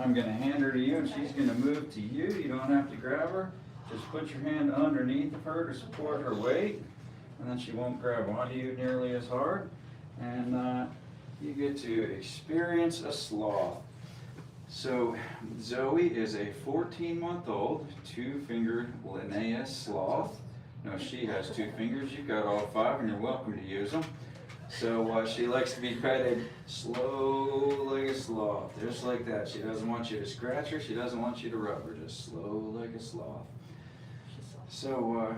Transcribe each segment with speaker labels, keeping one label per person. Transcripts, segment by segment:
Speaker 1: I'm gonna hand her to you and she's gonna move to you. You don't have to grab her. Just put your hand underneath of her to support her weight, and then she won't grab onto you nearly as hard. And you get to experience a sloth. So Zoe is a 14-month-old, two-fingered Linnaeus sloth. No, she has two fingers. You've got all five, and you're welcome to use them. So she likes to be petted slow like a sloth, just like that. She doesn't want you to scratch her. She doesn't want you to rub her, just slow like a sloth. So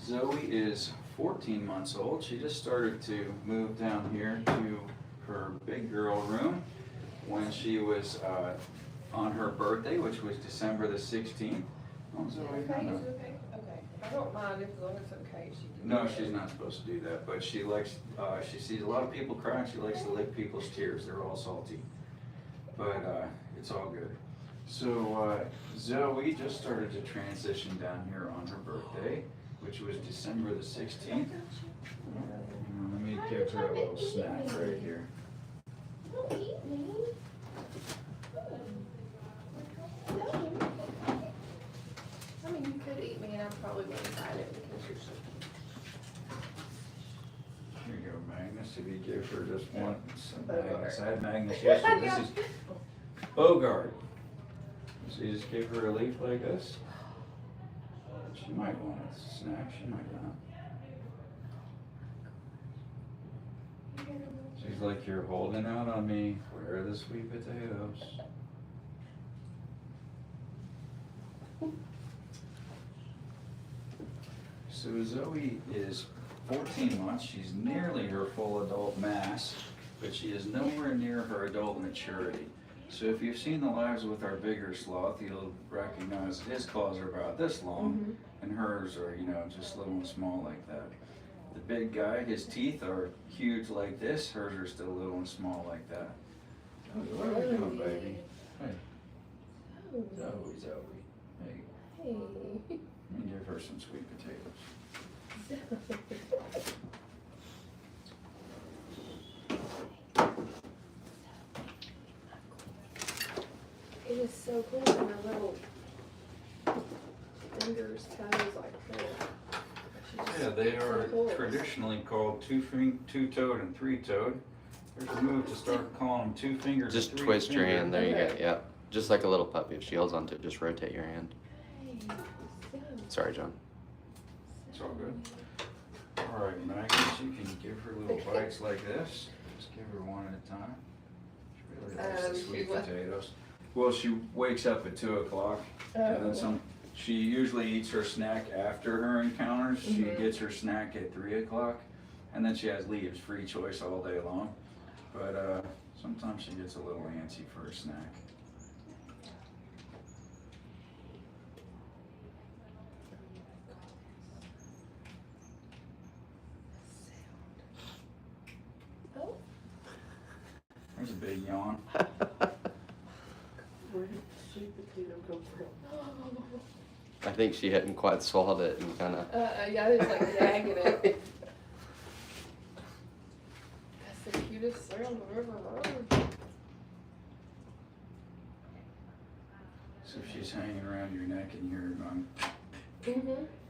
Speaker 1: Zoe is 14 months old. She just started to move down here to her big girl room when she was on her birthday, which was December the 16th. Oh, Zoe,
Speaker 2: Okay, is it okay? Okay. I don't mind as long as it's okay.
Speaker 1: no, she's not supposed to do that, but she likes, she sees a lot of people crying. She likes to lick people's tears. They're all salty, but it's all good. So Zoe just started to transition down here on her birthday, which was December the 16th. Let me give her a little snack right here.
Speaker 2: Don't eat me. I mean, you could eat me and I probably wouldn't bite it because you're so.
Speaker 1: Here you go, Magnus. If you give her just one, some Magnus. I had Magnus yesterday. This is Bogart. So you just give her a leaf like this. She might want a snack. She might not. She's like, you're holding out on me. Where are the sweet potatoes? So Zoe is 14 months. She's nearly her full adult mass, but she is nowhere near her adult maturity. So if you've seen the lives with our bigger sloth, you'll recognize his claws are about this long, and hers are, you know, just little and small like that. The big guy, his teeth are huge like this. Hers are still little and small like that. What are we doing, baby? Hey. Zoe, Zoe. Hey.
Speaker 2: Hey.
Speaker 1: Let me give her some sweet potatoes.
Speaker 2: It is so cool when her little fingers, toes like that.
Speaker 1: Yeah, they are traditionally called two-toed and three-toed. There's a move to start calling them two fingers.
Speaker 3: Just twist your hand. There you go. Yeah. Just like a little puppy. If she holds on to it, just rotate your hand. Sorry, John.
Speaker 1: It's all good. All right, Magnus, you can give her little bites like this. Just give her one at a time. She really likes the sweet potatoes. Well, she wakes up at 2 o'clock, and then some. She usually eats her snack after her encounters. She gets her snack at 3 o'clock, and then she has leaves, free choice all day long. But sometimes she gets a little antsy for a snack.
Speaker 2: Oh.
Speaker 1: There's a big yawn.
Speaker 2: Where did the sweet potato come from?
Speaker 3: I think she hadn't quite swallowed it and kind of.
Speaker 2: Yeah, it's like gagging it. That's the cutest sound I've ever heard.
Speaker 1: So if she's hanging around your neck and you're going,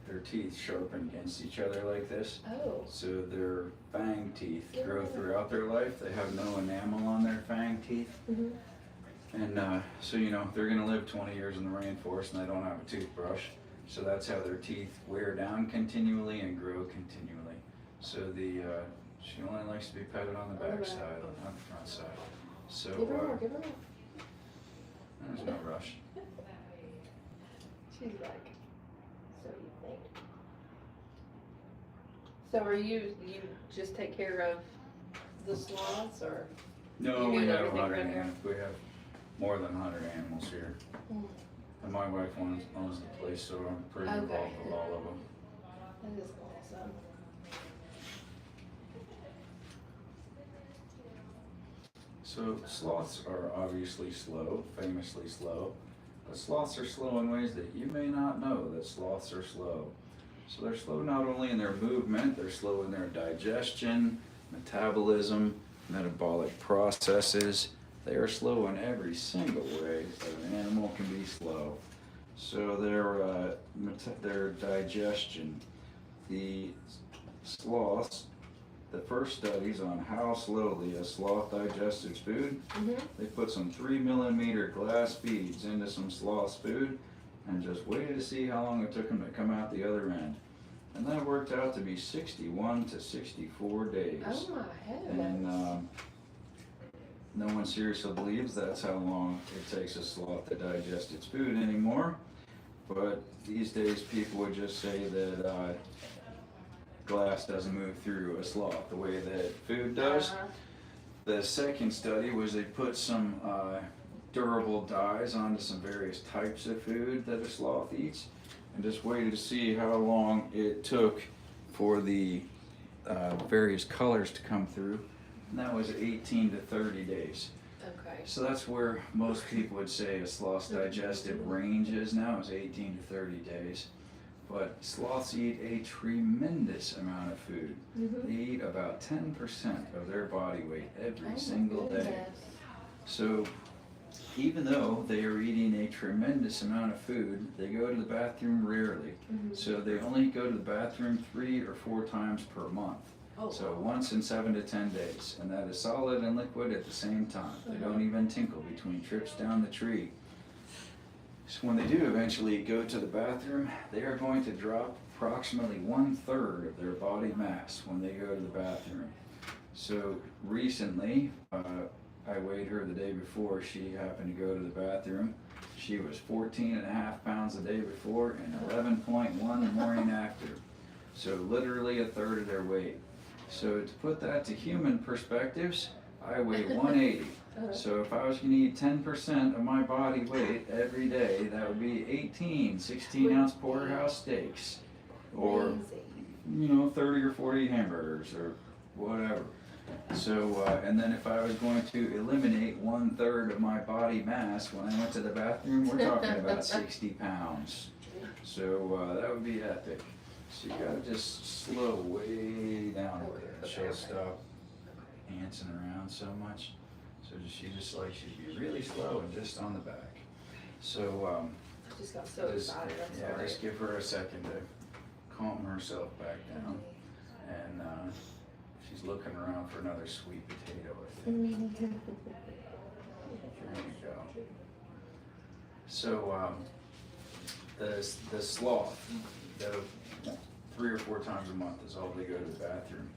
Speaker 1: their teeth sharpen against each other like this.
Speaker 2: Oh.
Speaker 1: So their fang teeth grow throughout their life. They have no enamel on their fang teeth. And so, you know, they're going to live 20 years in the rainforest and they don't have a toothbrush. So that's how their teeth wear down continually and grow continually. So she only likes to be petted on the back side, not the front side. So
Speaker 2: Give her more, give her more.
Speaker 1: there's no rush.
Speaker 2: She's like, so you think. So are you just take care of the sloths or?
Speaker 1: No,
Speaker 2: You
Speaker 1: we
Speaker 2: do
Speaker 1: have
Speaker 2: everything
Speaker 1: 100
Speaker 2: right here?
Speaker 1: animals. We have more than 100 animals here. And my wife owns the place, so I'm pretty involved with all of them.
Speaker 2: That is awesome.
Speaker 1: So sloths are obviously slow, famously slow. But sloths are slow in ways that you may not know that sloths are slow. So they're slow not only in their movement, they're slow in their digestion, metabolism, metabolic processes, They are slow in every single way that an animal can be slow. So their digestion, the sloths, the first studies on how slowly a sloth digests its food, they put some 3 millimeter glass beads into some sloth's food and just waited to see how long it took them to come out the other end. And that worked out to be 61 to 64 days.
Speaker 2: Oh my heavens.
Speaker 1: And no one seriously believes that's how long it takes a sloth to digest its food anymore. But these days people would just say that glass doesn't move through a sloth the way that food does. The second study was they put some durable dyes onto some various types of food that a sloth eats and just waited to see how long it took for the various colors to come through. And that was 18 to 30 days.
Speaker 2: Okay.
Speaker 1: So that's where most people would say a sloth's digestive range is now, is 18 to 30 days. But sloths eat a tremendous amount of food. They eat about 10% of their body weight every single day. So even though they are eating a tremendous amount of food, they go to the bathroom rarely. So they only go to the bathroom 3 or 4 times per month. So once in 7 to 10 days, and that is solid and liquid at the same time. They don't even tinkle between trips down the tree. So when they do eventually go to the bathroom, they are going to drop approximately 1/3 of their body mass when they go to the bathroom. So recently, I weighed her the day before she happened to go to the bathroom. She was 14.5 pounds the day before and 11.1 the morning after. So literally 1/3 of their weight. So to put that to human perspectives, I weigh 180. So if I was going to eat 10% of my body weight every day, that would be 18 16-ounce porterhouse steaks, or 30 or 40 hamburgers or whatever. So and then if I was going to eliminate 1/3 of my body mass when I went to the bathroom, we're talking about 60 pounds. So that would be epic. So you gotta just slow way down with it. She'll stop dancing around so much. So she just like she'd be really slow and just on the back. So
Speaker 2: I just got so excited. I'm sorry.
Speaker 1: just give her a second to calm herself back down. And she's looking around for another sweet potato, I think. There you go. So the sloth, 3 or 4 times a month is all they go to the bathroom.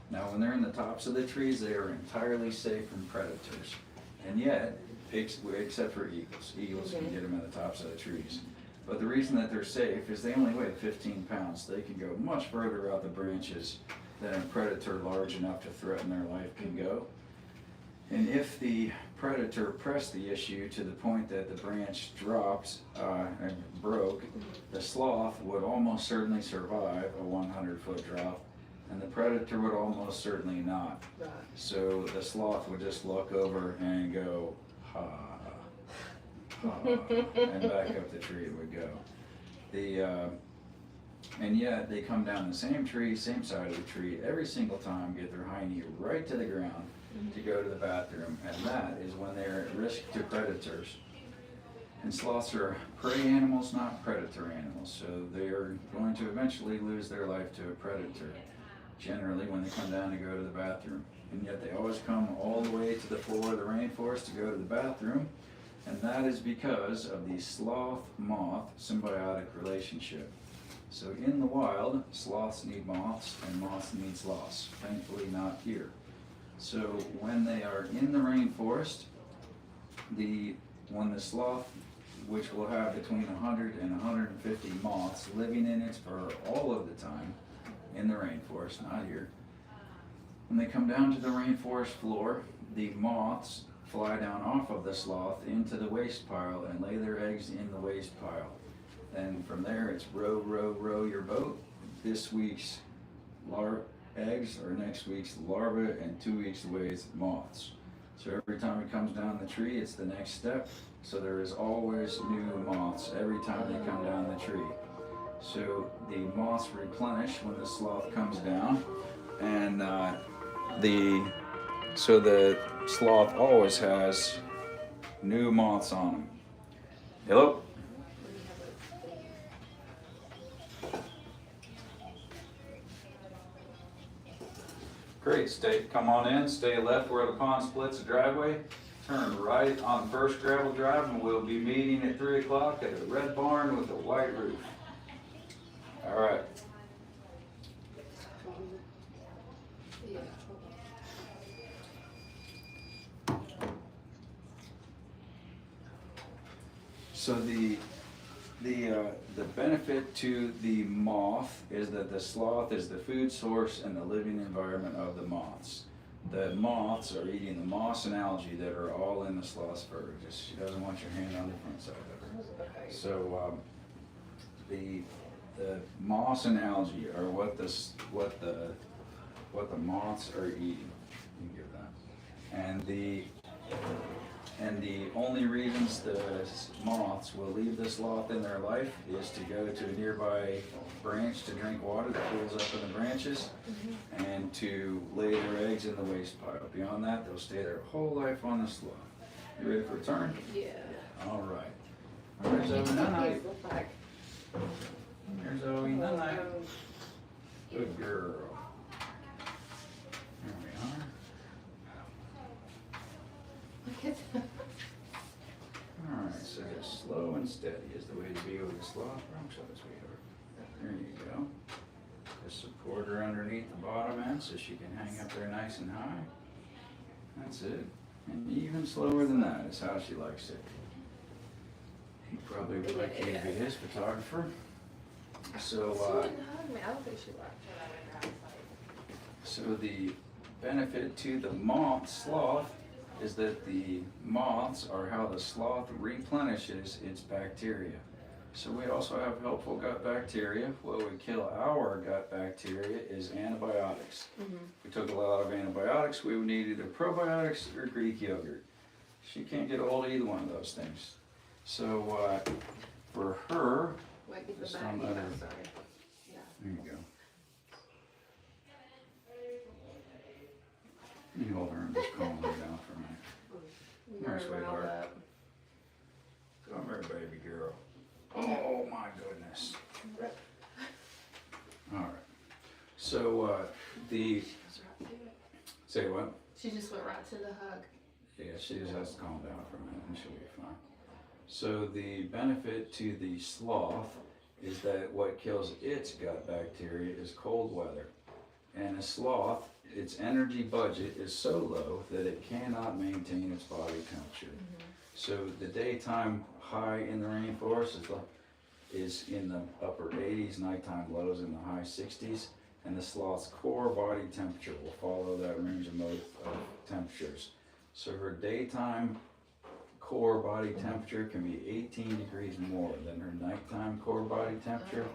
Speaker 1: Now when they're in the tops of the trees, they are entirely safe from predators. And yet, except for eagles. Eagles can get them at the tops of the trees. But the reason that they're safe is they only weigh 15 pounds. They can go much further out the branches than a predator large enough to threaten their life can go. And if the predator pressed the issue to the point that the branch dropped and broke, the sloth would almost certainly survive a 100-foot drop, and the predator would almost certainly not.
Speaker 2: Right.
Speaker 1: So the sloth would just look over and go, ha, ha, and back up the tree it would go. And yet they come down the same tree, same side of the tree, every single time, get their hind knee right to the ground to go to the bathroom, and that is when they're at risk to predators. And sloths are prey animals, not predator animals, so they are going to eventually lose their life to a predator, generally when they come down to go to the bathroom. And yet they always come all the way to the floor of the rainforest to go to the bathroom, and that is because of the sloth-moth symbiotic relationship. So in the wild, sloths need moths and moths need sloths. Thankfully not here. So when they are in the rainforest, when the sloth, which will have between 100 and 150 moths living in its fur all of the time in the rainforest, not here. When they come down to the rainforest floor, the moths fly down off of the sloth into the waste pile and lay their eggs in the waste pile. And from there it's row, row, row your boat. This week's eggs or next week's larvae, and 2 weeks away is moths. So every time it comes down the tree, it's the next step. So there is always new moths every time they come down the tree. So the moths replenish when the sloth comes down, and so the sloth always has new moths on them. Hello? Great, come on in, stay left where the pond splits the driveway, turn right on First Gravel Drive, and we'll be meeting at 3 o'clock at a red barn with a white roof. All right.
Speaker 2: Yeah.
Speaker 1: So the benefit to the moth is that the sloth is the food source and the living environment of the moths. The moths are eating the moss and algae that are all in the sloth's fur. Just, she doesn't want your hand on the front side of her.
Speaker 2: Okay.
Speaker 1: So the moss and algae are what the moths are eating. You can give that. And the only reasons the moths will leave the sloth in their life is to go to a nearby branch to drink water that pools up in the branches and to lay their eggs in the waste pile. Beyond that, they'll stay their whole life on the sloth. You ready for a turn?
Speaker 2: Yeah.
Speaker 1: All right. There's Zoe Night. There's Zoe Night. Good girl. There we are.
Speaker 2: Look at that.
Speaker 1: Alright, so just slow and steady is the way to be with the sloth. Wrong side, sweetheart. There you go. Just support her underneath the bottom end so she can hang up there nice and high. That's it. And even slower than that is how she likes it. He probably would like you to be his photographer.
Speaker 2: She wouldn't hug me. I don't think she liked it.
Speaker 1: So the benefit to the moth sloth is that the moths are how the sloth replenishes its bacteria. So we also have helpful gut bacteria. What would kill our gut bacteria is antibiotics. If we took a lot of antibiotics, we would need either probiotics or Greek yogurt. She can't get a hold of either one of those things. So for her,
Speaker 2: Wait, get the
Speaker 1: just
Speaker 2: back.
Speaker 1: on
Speaker 2: Yeah,
Speaker 1: other-
Speaker 2: sorry. Yeah.
Speaker 1: there you go. You hold her and just calm her down for a minute.
Speaker 2: You're
Speaker 1: Nice,
Speaker 2: riled
Speaker 1: sweetheart.
Speaker 2: up.
Speaker 1: Come here, baby girl. Oh my goodness. All right. So the
Speaker 2: She was right to it.
Speaker 1: say what?
Speaker 2: She just went right to the hug.
Speaker 1: Yeah, she just has to calm down for a minute and she'll be fine. So the benefit to the sloth is that what kills its gut bacteria is cold weather. And a sloth, its energy budget is so low that it cannot maintain its body temperature. So the daytime high in the rainforest is in the upper 80s, nighttime lows in the high 60s, and the sloth's core body temperature will follow that range of temperatures. So her daytime core body temperature can be 18 degrees more than her nighttime core body temperature.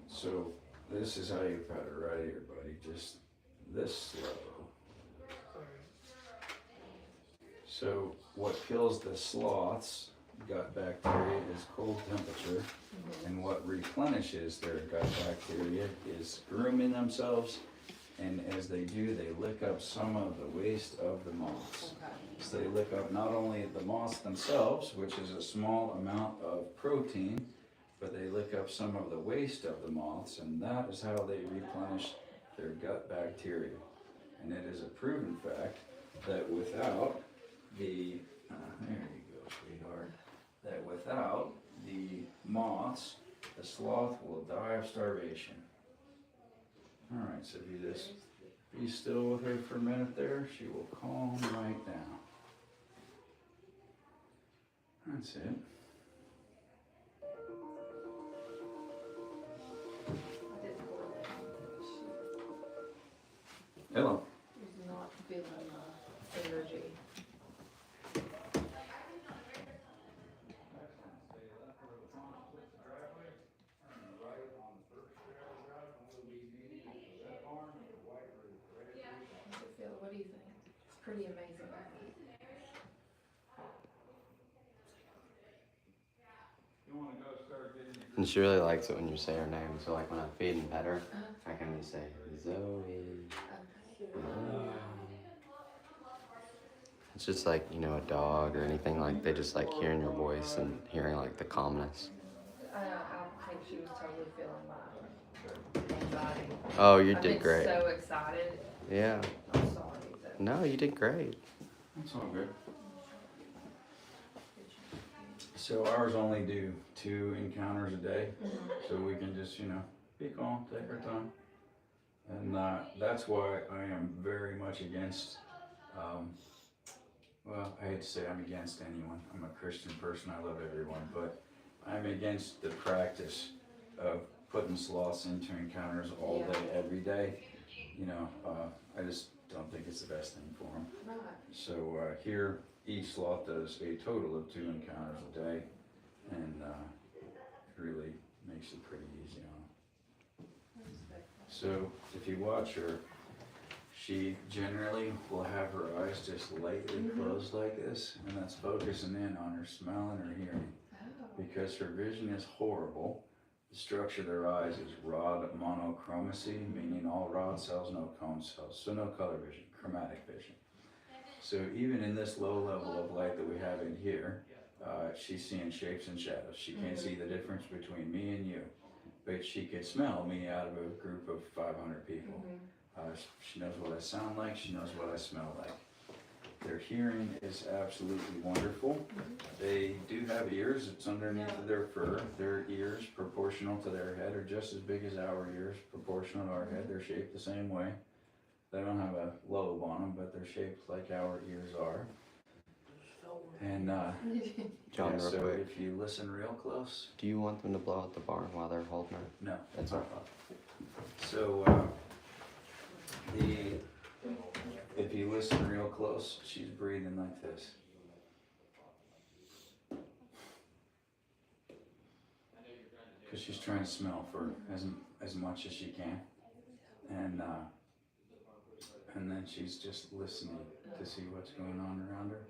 Speaker 1: So this is how you pet her right here, buddy. Just this slow. So what kills the sloth's gut bacteria is cold temperature, and what replenishes their gut bacteria is grooming themselves, and as they do, they lick up some of the waste of the moths. So they lick up not only the moths themselves, which is a small amount of protein, but they lick up some of the waste of the moths, and that is how they replenish their gut bacteria. And it is a proven fact that without the, there you go, sweetheart, that without the moths, the sloth will die of starvation. All right, so if you just be still with her for a minute there, she will calm right down. That's it. Hello.
Speaker 2: She's not feeling energy. How's it feel? What do you think? It's pretty amazing.
Speaker 3: And she really likes it when you say her name. So like when I feed and pet her, I can just say Zoe. It's just like, you know, a dog or anything, like they just like hearing your voice and hearing like the calmness.
Speaker 2: I think she was totally feeling my anxiety.
Speaker 3: Oh, you
Speaker 2: I've
Speaker 3: did
Speaker 2: been
Speaker 3: great.
Speaker 2: so excited.
Speaker 3: Yeah.
Speaker 2: I'm sorry. But
Speaker 3: No, you did great.
Speaker 1: That's all good. So ours only do 2 encounters a day, so we can just, you know, be calm, take our time. And that's why I am very much against, well, I hate to say I'm against anyone. I'm a Christian person, I love everyone, but I'm against the practice of putting sloths into encounters all day, every day. You know, I just don't think it's the best thing for them.
Speaker 2: right.
Speaker 1: So here, each sloth does a total of 2 encounters a day, and it really makes it pretty easy on them. So if you watch her, she generally will have her eyes just lightly closed like this, and that's focusing in on her smell and her hearing. Because her vision is horrible, the structure of their eyes is rod monochromacy, meaning all rod cells, no cone cells, so no color vision, chromatic vision. So even in this low level of light that we have in here, she's seeing shapes and shadows. She can't see the difference between me and you, but she can smell me out of a group of 500 people. She knows what I sound like, she knows what I smell like. Their hearing is absolutely wonderful. They do have ears, it's underneath of their fur. Their ears, proportional to their head, are just as big as our ears, proportional to our head. They're shaped the same way. They don't have a lobe on them, but they're shaped like our ears are. And
Speaker 3: John,
Speaker 1: yeah,
Speaker 3: real
Speaker 1: so
Speaker 3: quick,
Speaker 1: if you listen real close.
Speaker 3: do you want them to blow out the barn while they're holding it?
Speaker 1: No.
Speaker 3: That's what I thought.
Speaker 1: So if you listen real close, she's breathing like this. Because she's trying to smell for as much as she can, and then she's just listening to see what's going on around her,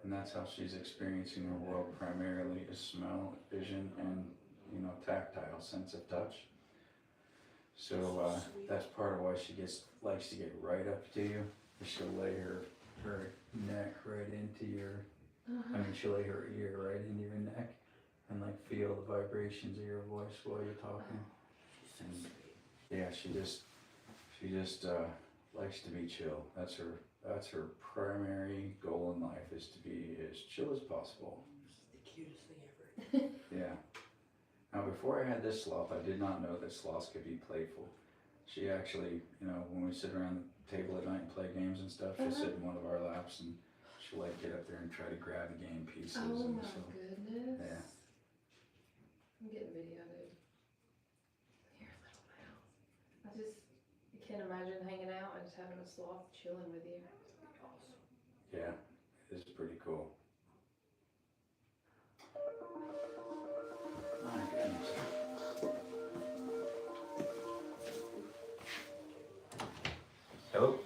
Speaker 1: and that's how she's experiencing her world. Primarily is smell, vision, and tactile sense of touch. So that's part of why she likes to get right up to you. She'll lay her neck right into your, she'll lay her ear right into your neck and like feel the vibrations of your voice while you're talking. And yeah, she just likes to be chill. That's her primary goal in life, is to be as chill as possible.
Speaker 4: This is the cutest thing ever.
Speaker 1: Yeah. Now, before I had this sloth, I did not know that sloths could be playful. She actually, when we sit around the table at night and play games and stuff, she'll sit in one of our laps and she'll like get up there and try to grab the game pieces.
Speaker 2: Oh
Speaker 1: and
Speaker 2: my
Speaker 1: so,
Speaker 2: goodness.
Speaker 1: yeah.
Speaker 2: I'm getting video, dude. Your little mouth. I can't imagine hanging out and just having a sloth chilling with you.
Speaker 1: Yeah, it's pretty cool. My goodness. Hello?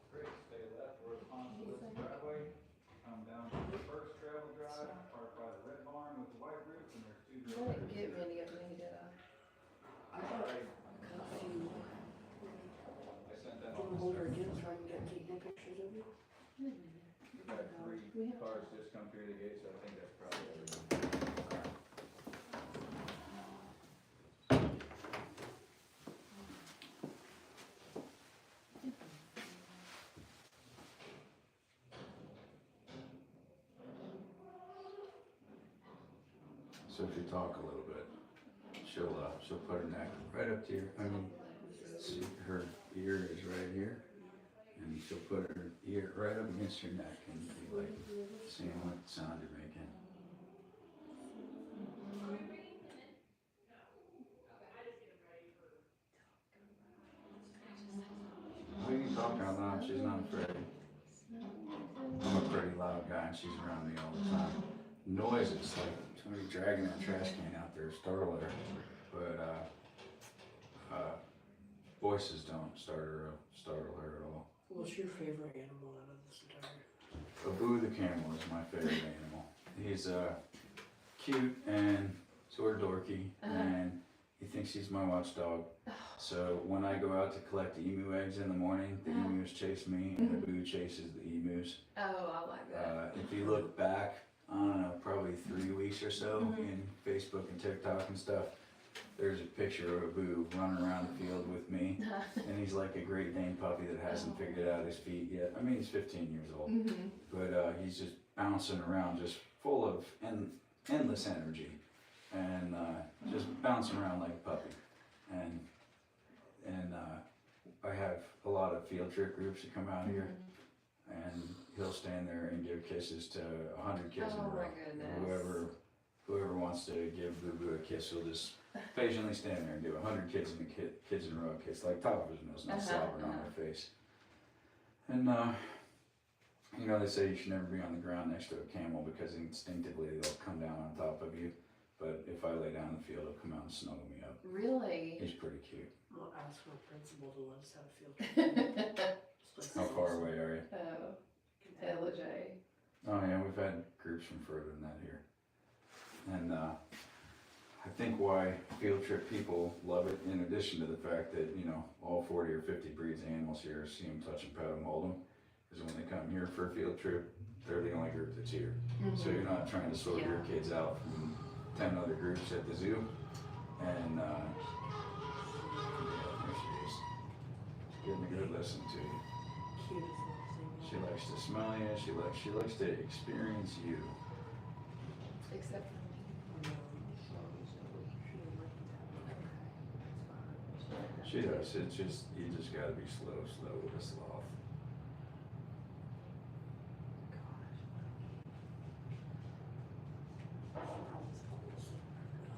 Speaker 1: Stay left, we're on the driveway. Come down to the first travel drive, park by the red barn with the white roof, and there's 2
Speaker 2: You
Speaker 1: doors.
Speaker 2: didn't get many of me, did I?
Speaker 4: I thought I cut a few.
Speaker 1: I sent that
Speaker 4: Do you
Speaker 1: on
Speaker 4: hold her
Speaker 1: the
Speaker 4: again so I can get taking pictures of you?
Speaker 1: We've had 3 cars just come through the gate, so I think that's probably everyone. So if you talk a little bit, she'll put her neck right up to your, see, her ear is right here, and she'll put her ear right up against your neck and be like, seeing what sound you're making. We can talk out loud, she's not afraid. I'm a pretty loud guy and she's around me all the time. Noises, like somebody dragging that trash can out there, startle her, but voices don't startle her at all.
Speaker 4: What's your favorite animal out of this entire?
Speaker 1: Abu the camel is my favorite animal. He's cute and sort of dorky, and he thinks he's my watchdog. So when I go out to collect emu eggs in the morning, the emus chase me and the boo chases the emus.
Speaker 2: Oh, I like that.
Speaker 1: If you look back, I don't know, probably 3 weeks or so in Facebook and TikTok and stuff, there's a picture of a boo running around the field with me, and he's like a Great Dane puppy that hasn't figured out his feet yet. I mean, he's 15 years old, but he's just bouncing around, just full of endless energy, and just bouncing around like a puppy. And I have a lot of field trip groups that come out here, and he'll stand there and give kisses to 100 kids in a
Speaker 2: Oh
Speaker 1: row.
Speaker 2: my goodness.
Speaker 1: Whoever wants to give Boo Boo a kiss will just patiently stand there and do 100 kids in a row kiss, like top of his nose, not slobbering on their face. And you know, they say you should never be on the ground next to a camel because instinctively they'll come down on top of you. But if I lay down in the field, he'll come out and snuggle me up.
Speaker 2: Really?
Speaker 1: He's pretty cute.
Speaker 4: I'll ask my principal to let us have a field trip.
Speaker 1: How far away are you?
Speaker 2: Oh, LJ.
Speaker 1: Oh yeah, we've had groups from further than that here. And I think why field trip people love it, in addition to the fact that, you know, all 40 or 50 breeds of animals here, see them, touch them, pet them, hold them, is when they come here for a field trip, they're the only group that's here. So you're not trying to sort your kids out from 10 other groups at the zoo. And yeah, there she is. Getting a good listen to you.
Speaker 4: Cutest little thing.
Speaker 1: She likes to smell you, she likes to experience you.
Speaker 2: Except for me.
Speaker 1: She does, it's just, you just gotta be slow with a sloth.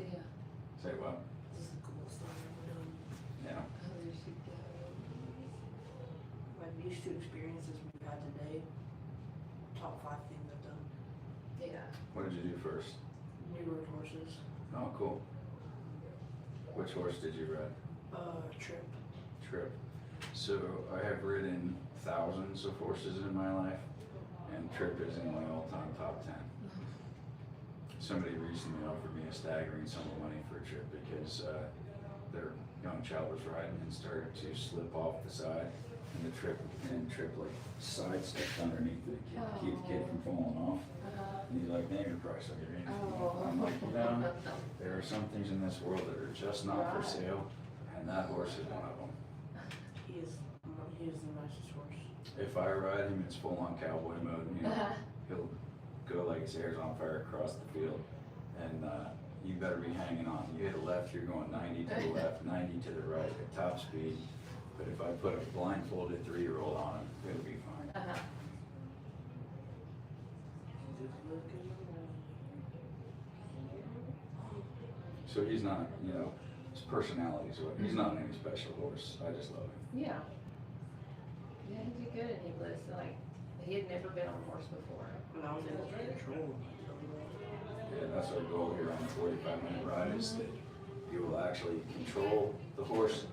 Speaker 2: Yeah.
Speaker 1: Say what?
Speaker 4: This is the coolest thing I've ever done.
Speaker 1: Yeah.
Speaker 2: Oh, there she goes.
Speaker 4: My these two experiences we've had today, top 5 things I've done.
Speaker 2: Yeah.
Speaker 1: What did you do first?
Speaker 4: We rode horses.
Speaker 1: Oh, cool. Which horse did you ride?
Speaker 4: Trip.
Speaker 1: Trip. So I have ridden thousands of horses in my life, and Trip is in my all-time top 10. Somebody recently offered me a staggering sum of money for a Trip because their young child was riding and started to slip off the side, and Trip like sidestepped underneath it to keep the kid from falling off. And he's like, name your price, I'll give you anything. I'm like, you know, there are some things in this world that are just not for sale, and that horse is one of them.
Speaker 4: He is the nicest horse.
Speaker 1: If I ride him, it's full on cowboy mode. You know, he'll go like his hair's on fire across the field, and you better be hanging on. You hit a left, you're going 90 to the left, 90 to the right at top speed. But if I put a blindfolded 3-year-old on him, it'll be fine.
Speaker 4: Just looking around.
Speaker 1: So he's not, you know, his personality is what, he's not any special horse. I just love him.
Speaker 2: Yeah. Yeah, he did good, and he was like, he had never been on a horse before.
Speaker 4: When I was able to control him.
Speaker 1: Yeah, that's our goal here on the 45-minute ride, is that you will actually control the horse,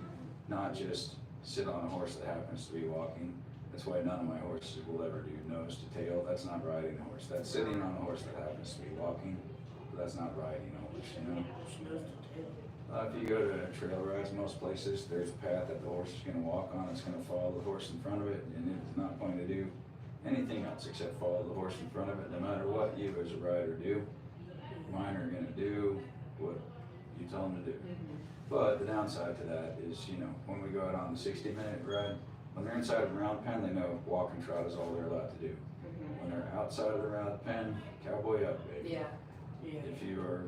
Speaker 1: not just sit on a horse that happens to be walking. That's why none of my horses will ever do nose to tail. That's not riding a horse. That's sitting on a horse that happens to be walking, but that's not riding a horse, you know?
Speaker 4: She knows to tail.
Speaker 1: If you go to trail rides, most places, there's a path that the horse is gonna walk on. It's gonna follow the horse in front of it, and it's not going to do anything else except follow the horse in front of it, no matter what you as a rider do. Mine are gonna do what you tell them to do. But the downside to that is, you know, when we go out on the 60-minute ride, when they're inside of a round pen, they know walk and trot is all they're allowed to do. When they're outside of the round pen, cowboy up, baby.
Speaker 2: Yeah.
Speaker 4: Yeah.
Speaker 1: If you are,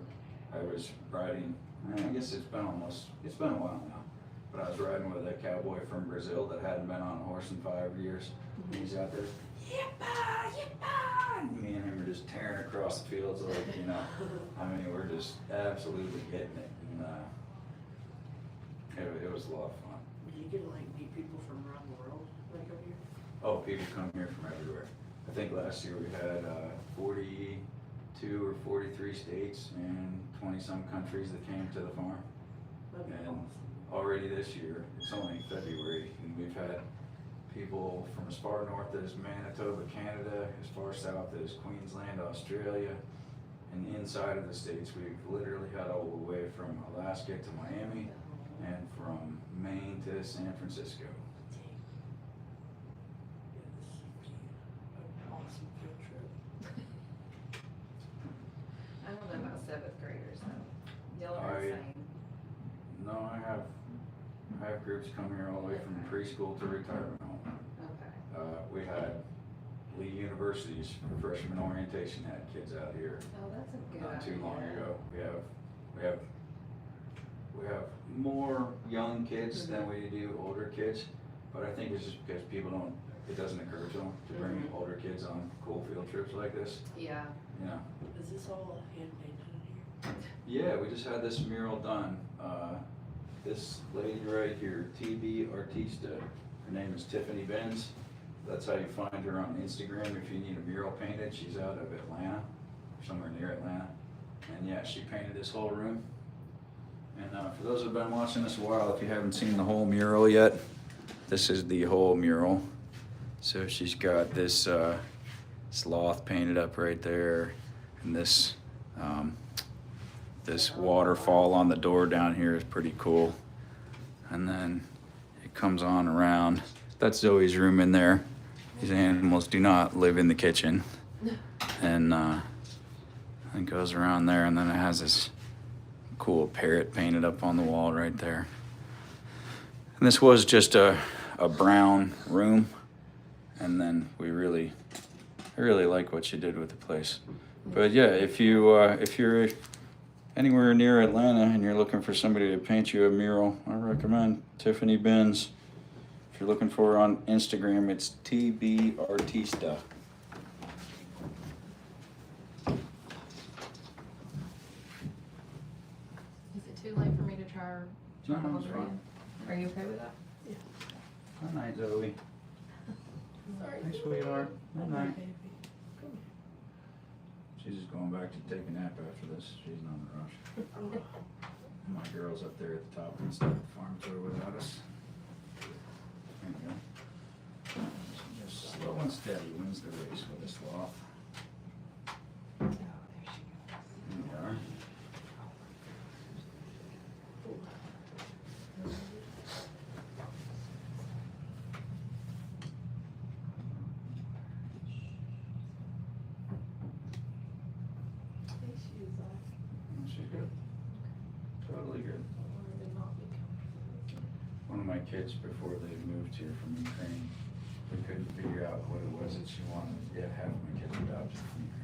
Speaker 1: I was riding, I guess it's been a while now, but I was riding with a cowboy from Brazil that hadn't been on a horse in 5 years. And he's out there, yippa, yippa, and me and him are just tearing across the fields like, you know, I mean, we're just absolutely getting it. And it was a lot of fun.
Speaker 4: Did you get to like meet people from around the world like over here?
Speaker 1: Oh, people come here from everywhere. I think last year we had 42 or 43 states and 20-some countries that came to the farm.
Speaker 4: That'd be
Speaker 1: And
Speaker 4: awesome.
Speaker 1: already this year, it's only February, and we've had people from as far north as Manitoba, Canada, as far south as Queensland, Australia, and inside of the states, we've literally had all the way from Alaska to Miami, and from Maine to San Francisco.
Speaker 4: Awesome field trip.
Speaker 2: I don't know about seventh graders though. Y'all are
Speaker 1: I-
Speaker 2: insane.
Speaker 1: No, I have groups come here all the way from preschool to retirement home.
Speaker 2: Okay.
Speaker 1: We had Lee University's freshman orientation had kids out here
Speaker 2: Oh, that's a good
Speaker 1: not
Speaker 2: idea.
Speaker 1: too long ago. We have more young kids than we do older kids, but I think it's just because it doesn't encourage them to bring older kids on cool field trips like this.
Speaker 2: Yeah.
Speaker 1: Yeah.
Speaker 4: Is this all hand painted in here?
Speaker 1: Yeah, we just had this mural done. This lady right here, TB Artista, her name is Tiffany Benz. That's how you find her on Instagram if you need a mural painted. She's out of Atlanta, somewhere near Atlanta. And yeah, she painted this whole room. And for those who've been watching this a while, if you haven't seen the whole mural yet, this is the whole mural. So she's got this sloth painted up right there, and this this waterfall on the door down here is pretty cool. And then it comes on around. That's Zoe's room in there. These animals do not live in the kitchen. And it goes around there, and then it has this cool parrot painted up on the wall right there. And this was just a brown room, and then I really like what she did with the place. But yeah, if you're anywhere near Atlanta and you're looking for somebody to paint you a mural, I recommend Tiffany Benz. If you're looking for her on Instagram, it's TB Artista.
Speaker 2: Is it too late for me to try her
Speaker 1: No,
Speaker 2: chocolate
Speaker 1: it's fine.
Speaker 2: again? Are you okay with that?
Speaker 1: Good night, Zoe.
Speaker 4: Sorry.
Speaker 1: Hey, sweetheart. Good night.
Speaker 4: Baby.
Speaker 1: She's just going back to take a nap after this. She's not in a rush. My girl's up there at the top and stuff, the farm tour without us. There you go. Just slow and steady wins the race with a sloth.
Speaker 2: Oh, there she goes.
Speaker 1: There you are.
Speaker 2: Hey, she was like,
Speaker 1: She's good. Totally good.
Speaker 2: "Or did not be comfortable."
Speaker 1: One of my kids, before they moved here from Ukraine, we couldn't figure out what it was that she wanted. Yeah, half my kids adopted from Ukraine.